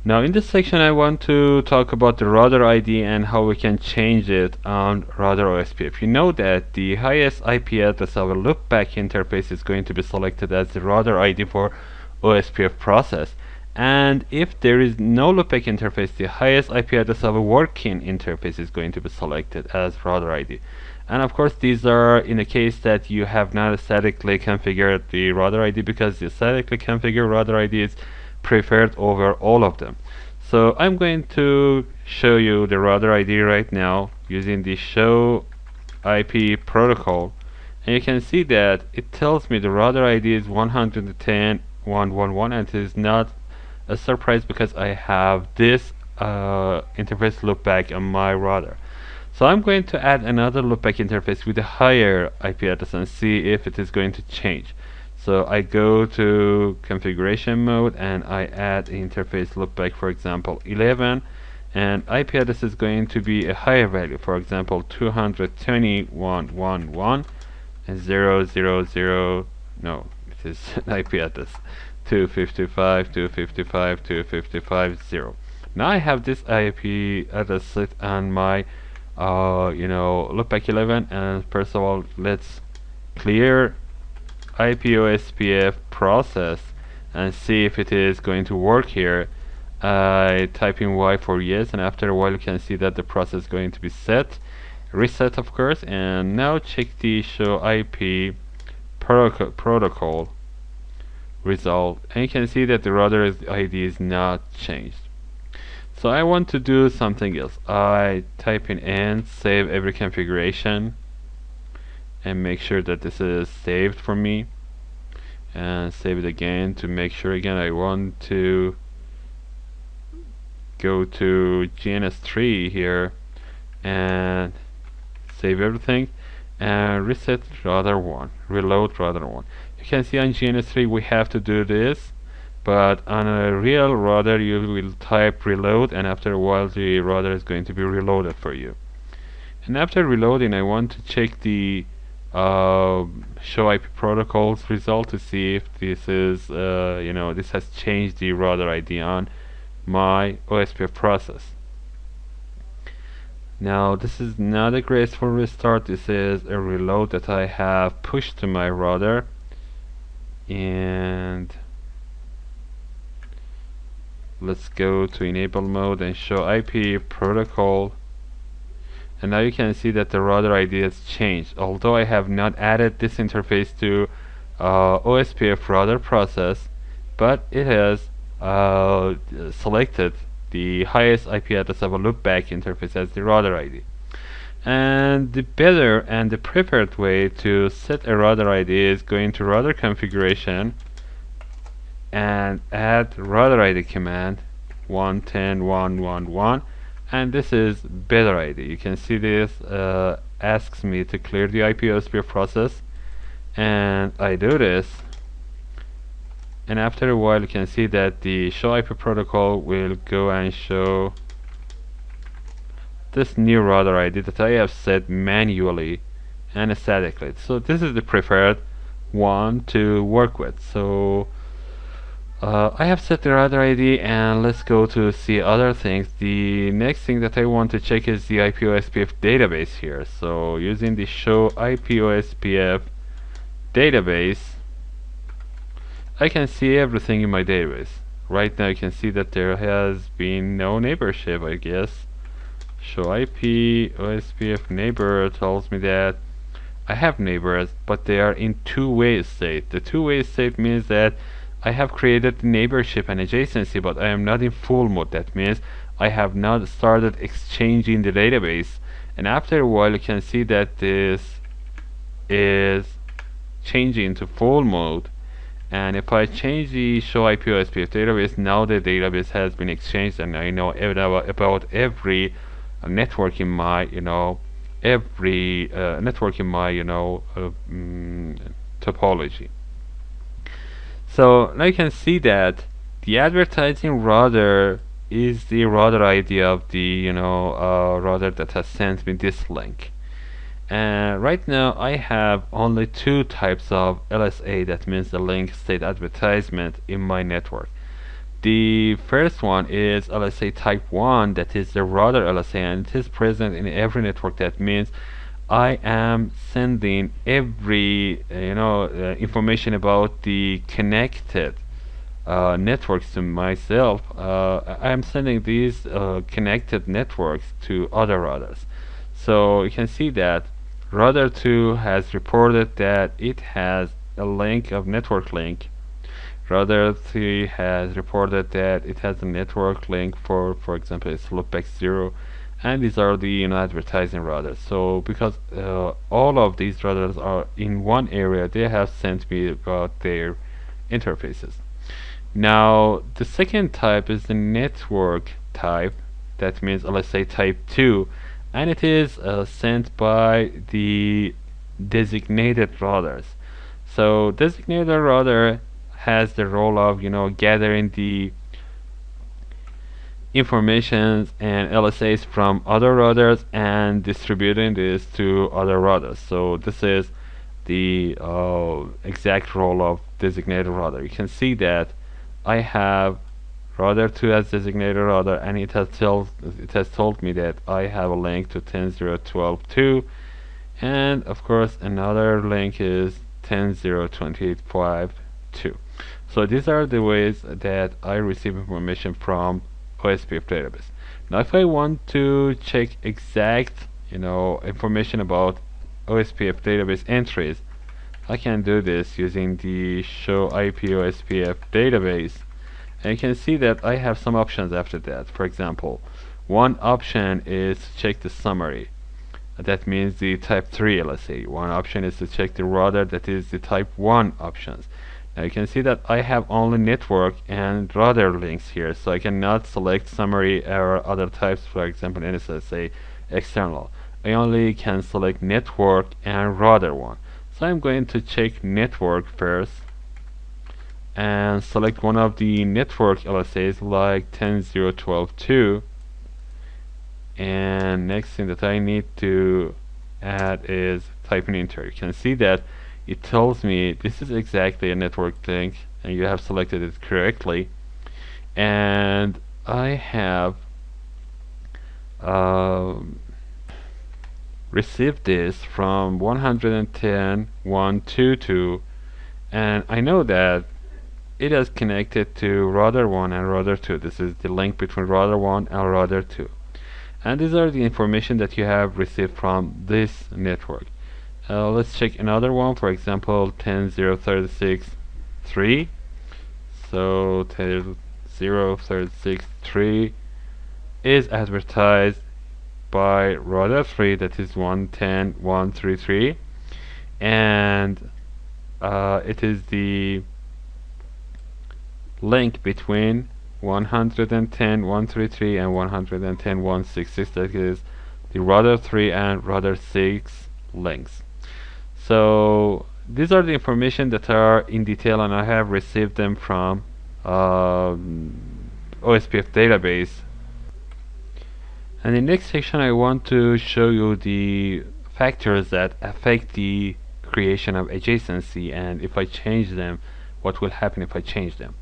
Now in this section I want to talk about the router ID and how we can change it on router Ospf. You know that the highest IP address of a loopback interface is going to be selected as the router ID for Ospf process. And if there is no loopback interface, the highest IP address of a working interface is going to be selected as router ID. And of course these are in the case that you have not statically configured the router ID, because the statically configured router ID is preferred over all of them. So I'm going to show you the router ID right now using the show IP protocol, and you can see that it tells me the router ID is 110.111, and it is not a surprise because I have this interface loopback on my router. So I'm going to add another loopback interface with a higher IP address and see if it is going to change. So I go to configuration mode and I add interface loopback, for example 11, and IP address is going to be a higher value, for example 220.111 and 000, no, it is an IP address 255.255.255.0. Now I have this IP address set on my loopback 11, and first of all let's clear IPOSPF process and see if it is going to work here. I type in Y for yes, and after a while you can see that the process is going to be set, reset of course, and now check the show IP protocol result, and you can see that the router ID is not changed. So I want to do something else. I type in N, save every configuration, and make sure that this is saved for me, and save it again to make sure again. I want to go to GNS3 here and save everything and reset router 1, reload router 1. You can see on GNS3 we have to do this, but on a real router you will type reload, and after a while the router is going to be reloaded for you. And after reloading I want to check the show IP protocols result to see if this is this has changed the router ID on my Ospf process. Now this is not a graceful restart, this is a reload that I have pushed to my router, and let's go to enable mode and show IP protocol. And now you can see that the router ID has changed, although I have not added this interface to Ospf router process, but it has selected the highest IP address of a loopback interface as the router ID. And the better and the preferred way to set a router ID is going to router configuration and add router ID command 110.111, and this is better ID. You can see this asks me to clear the IPOSPF process, and I do this, and after a while you can see that the show IP protocol will go and show this new router ID that I have set manually and statically. So this is the preferred one to work with. So I have set the router ID, and let's go to see other things. The next thing that I want to check is the IPOSPF database here. So using the show IPOSPF database, I can see everything in my database. Right now you can see that there has been no neighborship, I guess. Show IP OSPF neighbor tells me that I have neighbors, but they are in two-way state. The two-way state means that I have created neighborship and adjacency, but I am not in full mode. That means I have not started exchanging the database. And after a while you can see that this is changing to full mode. And if I change the show IP OSPF database, now the database has been exchanged, and I know about every network in my topology. So now you can see that the advertising router is the router ID of the router that has sent me this link. And right now I have only two types of LSA, that means the link state advertisement, in my network. The first one is LSA type 1, that is the router LSA, and it is present in every network. That means I am sending every information about the connected networks to myself. I am sending these connected networks to other routers. So you can see that router 2 has reported that it has a link of network link. Router 3 has reported that it has a network link for example, it's loopback 0, and these are the advertising routers. So because all of these routers are in one area, they have sent me about their interfaces. Now the second type is the network type. That means let's say type 2, and it is sent by the designated routers. So designated router has the role of gathering the informations and LSAs from other routers and distributing this to other routers. So this is the exact role of designated router. You can see that I have router 2 as designated router, and it has told me that I have a link to 10.0.12.2, and of course another link is 10.0.28.5.2. So these are the ways that I receive information from Ospf database. Now if I want to check exact information about Ospf database entries, I can do this using the show IP Ospf database, and you can see that I have some options after that. For example, one option is to check the summary. That means the type 3 LSA. One option is to check the router, that is the type 1 options. Now you can see that I have only network and router links here, so I cannot select summary or other types, for example NSSA external. I only can select network and router one. So I'm going to check network first and select one of the network LSAs like 10.0.12.2, and next thing that I need to add is type in enter. You can see that it tells me this is exactly a network link and you have selected it correctly, and I have received this from 110.122, and I know that it is connected to router 1 and router 2. This is the link between router 1 and router 2, and these are the information that you have received from this network. Let's check another one, for example 10.0.36.3. so 10.0.36.3 is advertised by router 3, that is 110.133, and it is the link between 110.133 and 110.166, that is the router 3 and router 6 links. So these are the information that are in detail, and I have received them from Ospf database. And in the next section I want to show you the factors that affect the creation of adjacency, and if I change them, what will happen if I change them.